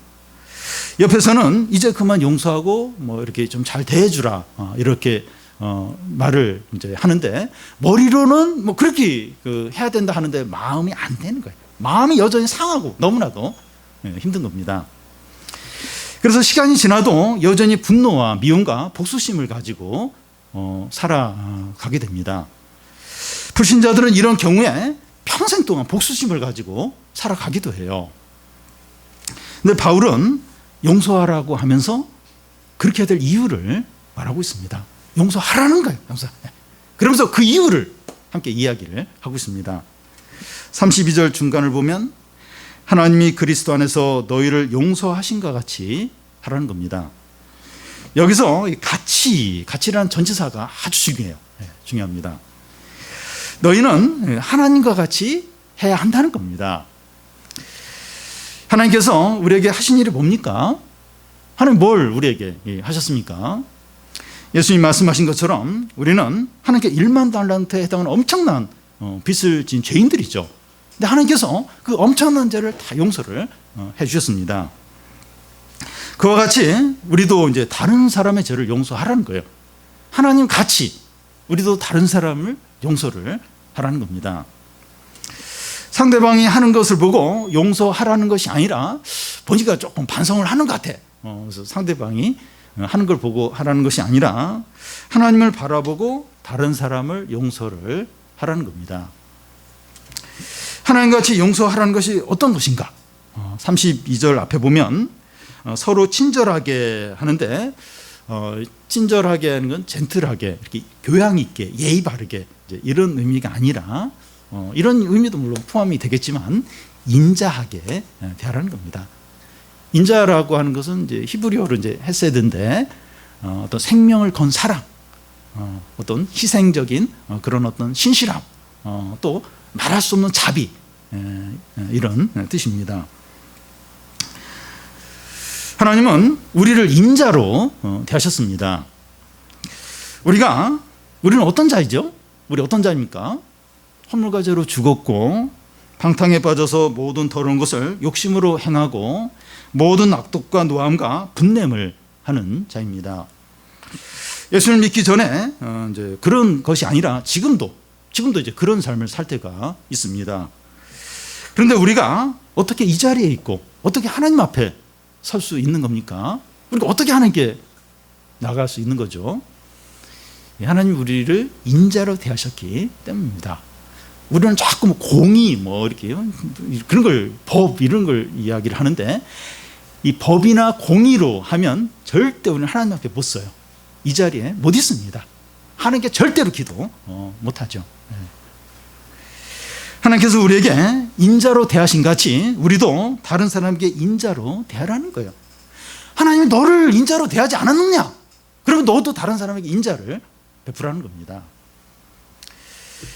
옆에서는 이제 그만 용서하고 뭐 이렇게 좀 잘 대해주라 이렇게 말을 이제 하는데 머리로는 뭐 그렇게 해야 된다 하는데 마음이 안 되는 거예요. 마음이 여전히 상하고 너무나도 힘든 겁니다. 그래서 시간이 지나도 여전히 분노와 미움과 복수심을 가지고 살아가게 됩니다. 불신자들은 이런 경우에 평생 동안 복수심을 가지고 살아가기도 해요. 근데 바울은 용서하라고 하면서 그렇게 해야 될 이유를 말하고 있습니다. 용서하라는 거예요. 그러면서 그 이유를 함께 이야기를 하고 있습니다. 32절 중간을 보면 하나님이 그리스도 안에서 너희를 용서하신 것 같이 하라는 겁니다. 여기서 가치라는 전치사가 아주 중요합니다. 너희는 하나님과 같이 해야 한다는 겁니다. 하나님께서 우리에게 하신 일이 뭡니까? 하나님 뭘 우리에게 하셨습니까? 예수님 말씀하신 것처럼 우리는 하나님께 1만 달란트에 해당하는 엄청난 빚을 진 죄인들이죠. 근데 하나님께서 그 엄청난 죄를 다 용서를 해 주셨습니다. 그와 같이 우리도 이제 다른 사람의 죄를 용서하라는 거예요. 하나님 같이 우리도 다른 사람을 용서를 하라는 겁니다. 상대방이 하는 것을 보고 용서하라는 것이 아니라 보니까 조금 반성을 하는 것 같아. 그래서 상대방이 하는 걸 보고 하라는 것이 아니라 하나님을 바라보고 다른 사람을 용서를 하라는 겁니다. 하나님같이 용서하라는 것이 어떤 것인가? 32절 앞에 보면 서로 친절하게 하는데 친절하게 하는 건 젠틀하게 이렇게 교양 있게 예의 바르게 이런 의미가 아니라 이런 의미도 물론 포함이 되겠지만 인자하게 대하라는 겁니다. 인자라고 하는 것은 이제 히브리어로 이제 헤세드인데 어떤 생명을 건 사랑, 어떤 희생적인 그런 어떤 신실함, 또 말할 수 없는 자비 이런 뜻입니다. 하나님은 우리를 인자로 대하셨습니다. 우리는 어떤 자이죠? 우리 어떤 자입니까? 허물과 죄로 죽었고 방탕에 빠져서 모든 더러운 것을 욕심으로 행하고 모든 악독과 노함과 분냄을 하는 자입니다. 예수를 믿기 전에 이제 그런 것이 아니라 지금도 이제 그런 삶을 살 때가 있습니다. 그런데 우리가 어떻게 이 자리에 있고 어떻게 하나님 앞에 설 수 있는 겁니까? 우리가 어떻게 하나님께 나갈 수 있는 거죠? 하나님 우리를 인자로 대하셨기 때문입니다. 우리는 자꾸 뭐 공의 뭐 이렇게 그런 걸 법 이런 걸 이야기를 하는데 이 법이나 공의로 하면 절대 우리는 하나님 앞에 못 서요. 이 자리에 못 있습니다. 하나님께 절대로 기도 못 하죠. 하나님께서 우리에게 인자로 대하신 같이 우리도 다른 사람에게 인자로 대하라는 거예요. 하나님이 너를 인자로 대하지 않았느냐? 그러면 너도 다른 사람에게 인자를 베풀라는 겁니다.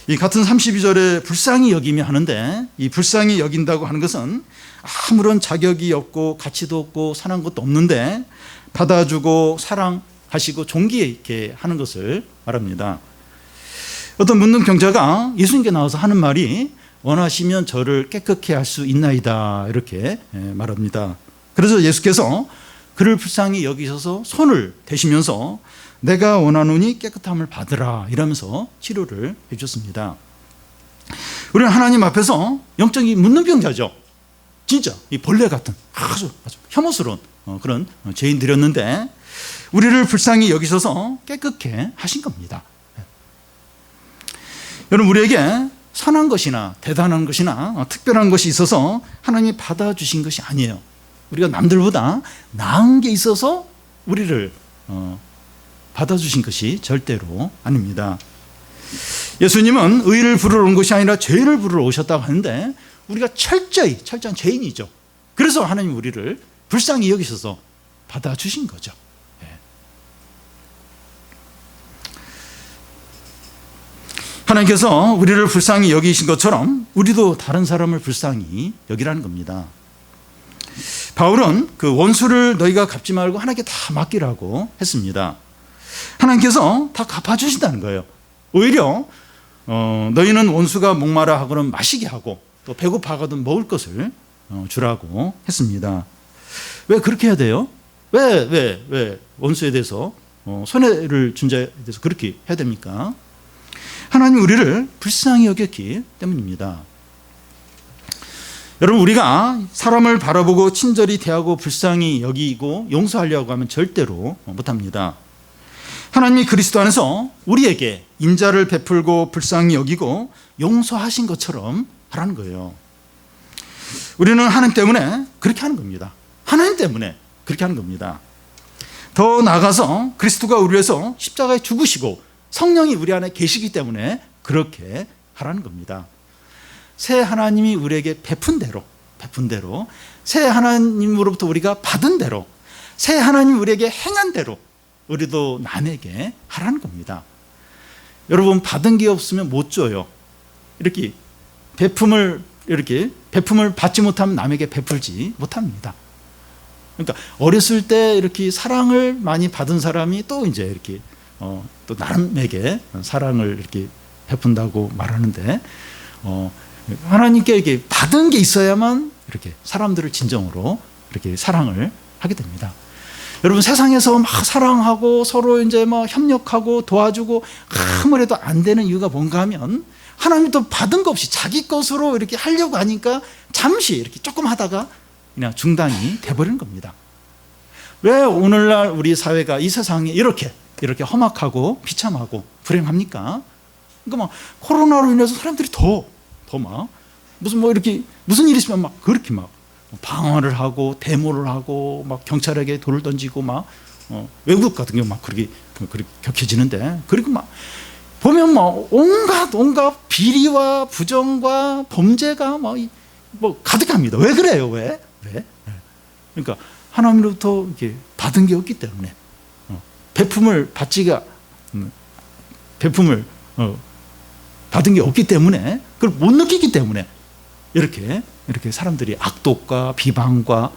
이 같은 32절에 불쌍히 여기며 하는데 이 불쌍히 여긴다고 하는 것은 아무런 자격이 없고 가치도 없고 선한 것도 없는데 받아주고 사랑하시고 존귀 있게 하는 것을 말합니다. 어떤 묻는 병자가 예수님께 나와서 하는 말이 원하시면 저를 깨끗게 할 수 있나이다 이렇게 말합니다. 그래서 예수께서 그를 불쌍히 여기셔서 손을 대시면서 내가 원하노니 깨끗함을 받으라 이러면서 치료를 해줬습니다. 우리는 하나님 앞에서 영적인 묻는 병자죠. 진짜 이 벌레 같은 아주 혐오스러운 그런 죄인들이었는데 우리를 불쌍히 여기셔서 깨끗게 하신 겁니다. 여러분 우리에게 선한 것이나 대단한 것이나 특별한 것이 있어서 하나님이 받아주신 것이 아니에요. 우리가 남들보다 나은 게 있어서 우리를 받아주신 것이 절대로 아닙니다. 예수님은 의를 부르러 온 것이 아니라 죄를 부르러 오셨다고 하는데 우리가 철저한 죄인이죠. 그래서 하나님 우리를 불쌍히 여기셔서 받아주신 거죠. 하나님께서 우리를 불쌍히 여기신 것처럼 우리도 다른 사람을 불쌍히 여기라는 겁니다. 바울은 그 원수를 너희가 갚지 말고 하나님께 다 맡기라고 했습니다. 하나님께서 다 갚아주신다는 거예요. 오히려 너희는 원수가 목마라 하고는 마시게 하고 또 배고파하거든 먹을 것을 주라고 했습니다. 왜 그렇게 해야 돼요? 왜 원수에 대해서 손해를 준 자에 대해서 그렇게 해야 됩니까? 하나님 우리를 불쌍히 여겼기 때문입니다. 여러분 우리가 사람을 바라보고 친절히 대하고 불쌍히 여기고 용서하려고 하면 절대로 못합니다. 하나님이 그리스도 안에서 우리에게 인자를 베풀고 불쌍히 여기고 용서하신 것처럼 하라는 거예요. 우리는 하나님 때문에 그렇게 하는 겁니다. 하나님 때문에 그렇게 하는 겁니다. 더 나아가서 그리스도가 우리 위해서 십자가에 죽으시고 성령이 우리 안에 계시기 때문에 그렇게 하라는 겁니다. 새 하나님이 우리에게 베푼 대로 새 하나님으로부터 우리가 받은 대로 새 하나님이 우리에게 행한 대로 우리도 남에게 하라는 겁니다. 여러분 받은 게 없으면 못 줘요. 이렇게 베품을 받지 못하면 남에게 베풀지 못합니다. 그러니까 어렸을 때 이렇게 사랑을 많이 받은 사람이 또 이제 이렇게 또 남에게 사랑을 이렇게 베푼다고 말하는데 하나님께 이렇게 받은 게 있어야만 이렇게 사람들을 진정으로 이렇게 사랑을 하게 됩니다. 여러분 세상에서 막 사랑하고 서로 이제 막 협력하고 도와주고 아무래도 안 되는 이유가 뭔가 하면 하나님이 또 받은 거 없이 자기 것으로 이렇게 하려고 하니까 잠시 이렇게 조금 하다가 그냥 중단이 돼버리는 겁니다. 왜 오늘날 우리 사회가 이 세상에 이렇게 험악하고 비참하고 불행합니까? 그러니까 막 코로나로 인해서 사람들이 더 막 무슨 일 있으면 막 그렇게 막 방화를 하고 데모를 하고 막 경찰에게 돌을 던지고 막 외국 같은 경우 막 그렇게 격해지는데 그리고 막 보면 막 온갖 비리와 부정과 범죄가 뭐 가득합니다. 왜 그래요? 왜? 그러니까 하나님으로부터 이렇게 받은 게 없기 때문에 베품을 받은 게 없기 때문에 그걸 못 느끼기 때문에 이렇게 사람들이 악독과 비방과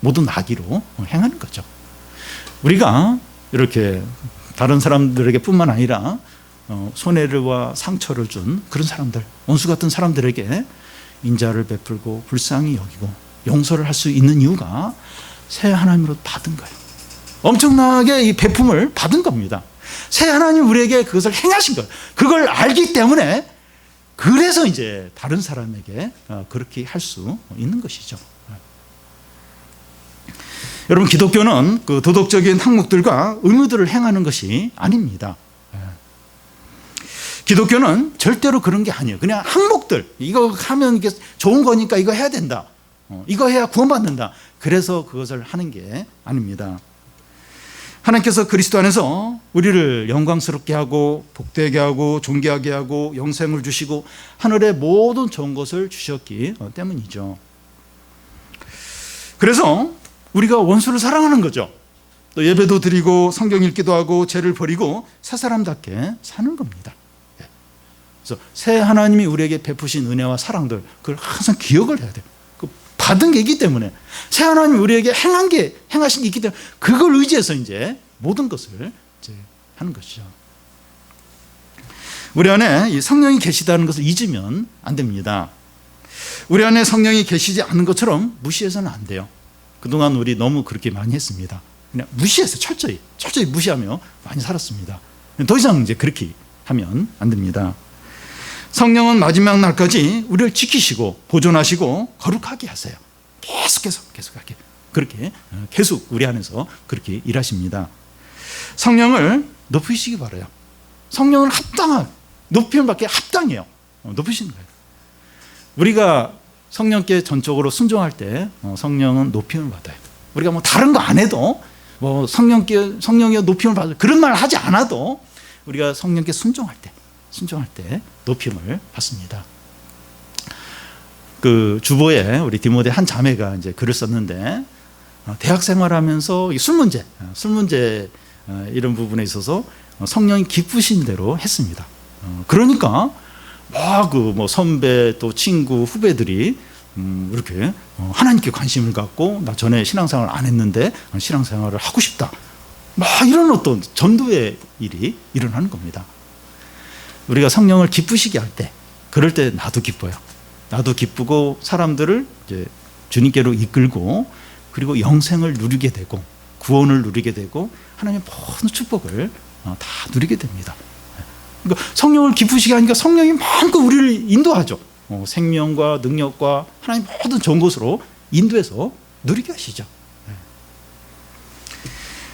모든 악의로 행하는 거죠. 우리가 이렇게 다른 사람들에게 뿐만 아니라 손해와 상처를 준 그런 사람들, 원수 같은 사람들에게 인자를 베풀고 불쌍히 여기고 용서를 할 수 있는 이유가 새 하나님으로 받은 거예요. 엄청나게 이 베품을 받은 겁니다. 새 하나님 우리에게 그것을 행하신 거예요. 그걸 알기 때문에 그래서 이제 다른 사람에게 그렇게 할 수 있는 것이죠. 여러분, 기독교는 그 도덕적인 항목들과 의무들을 행하는 것이 아닙니다. 기독교는 절대로 그런 게 아니에요. 그냥 항목들, 이거 하면 이게 좋은 거니까 이거 해야 된다, 이거 해야 구원받는다, 그래서 그것을 하는 게 아닙니다. 하나님께서 그리스도 안에서 우리를 영광스럽게 하고 복되게 하고 존귀하게 하고 영생을 주시고 하늘의 모든 좋은 것을 주셨기 때문이죠. 그래서 우리가 원수를 사랑하는 거죠. 또 예배도 드리고 성경 읽기도 하고 죄를 버리고 새 사람답게 사는 겁니다. 그래서 새 하나님이 우리에게 베푸신 은혜와 사랑들, 그걸 항상 기억을 해야 돼요. 받은 게 있기 때문에, 새 하나님이 우리에게 행하신 게 있기 때문에 그걸 의지해서 이제 모든 것을 이제 하는 것이죠. 우리 안에 이 성령이 계시다는 것을 잊으면 안 됩니다. 우리 안에 성령이 계시지 않은 것처럼 무시해서는 안 돼요. 그동안 우리 너무 그렇게 많이 했습니다. 그냥 무시해서 철저히 무시하며 많이 살았습니다. 더 이상 이제 그렇게 하면 안 됩니다. 성령은 마지막 날까지 우리를 지키시고 보존하시고 거룩하게 하세요. 계속하게 그렇게 계속 우리 안에서 그렇게 일하십니다. 성령을 높이시기 바라요. 성령을 높임을 받기에 합당해요. 높이시는 거예요. 우리가 성령께 전적으로 순종할 때 성령은 높임을 받아요. 우리가 뭐 다른 거 안 해도 뭐 성령께 높임을 받아요, 그런 말 하지 않아도 우리가 성령께 순종할 때 높임을 받습니다. 그 주보에 우리 디모데 한 자매가 이제 글을 썼는데, 대학 생활하면서 술 문제 이런 부분에 있어서 성령이 기쁘신 대로 했습니다. 그러니까 뭐 선배 또 친구 후배들이 이렇게 하나님께 관심을 갖고, 나 전에 신앙생활 안 했는데 신앙생활을 하고 싶다, 이런 어떤 전도의 일이 일어나는 겁니다. 우리가 성령을 기쁘시게 할 때, 그럴 때 나도 기뻐요. 나도 기쁘고 사람들을 이제 주님께로 이끌고, 그리고 영생을 누리게 되고 구원을 누리게 되고 하나님의 모든 축복을 다 누리게 됩니다. 그러니까 성령을 기쁘시게 하니까 성령이 마음껏 우리를 인도하죠. 생명과 능력과 하나님 모든 좋은 것으로 인도해서 누리게 하시죠.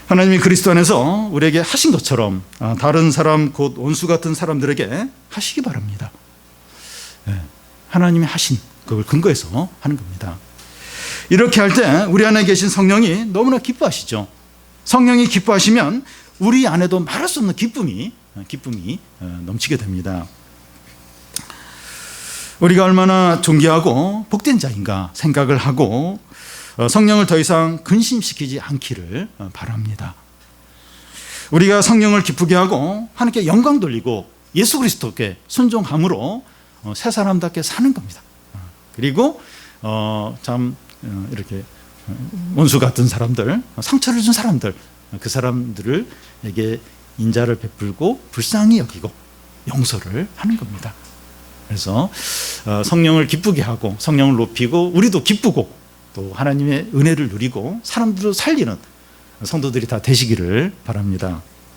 하나님이 그리스도 안에서 우리에게 하신 것처럼 다른 사람, 곧 원수 같은 사람들에게 하시기 바랍니다. 하나님이 하신 그걸 근거해서 하는 겁니다. 이렇게 할 때 우리 안에 계신 성령이 너무나 기뻐하시죠. 성령이 기뻐하시면 우리 안에도 말할 수 없는 기쁨이 넘치게 됩니다. 우리가 얼마나 존귀하고 복된 자인가 생각을 하고 성령을 더 이상 근심시키지 않기를 바랍니다. 우리가 성령을 기쁘게 하고 하나님께 영광 돌리고 예수 그리스도께 순종함으로 새 사람답게 사는 겁니다. 그리고 이렇게 원수 같은 사람들, 상처를 준 사람들, 그 사람들에게 인자를 베풀고 불쌍히 여기고 용서를 하는 겁니다. 그래서 성령을 기쁘게 하고 성령을 높이고 우리도 기쁘고 또 하나님의 은혜를 누리고 사람들을 살리는 성도들이 다 되시기를 바랍니다.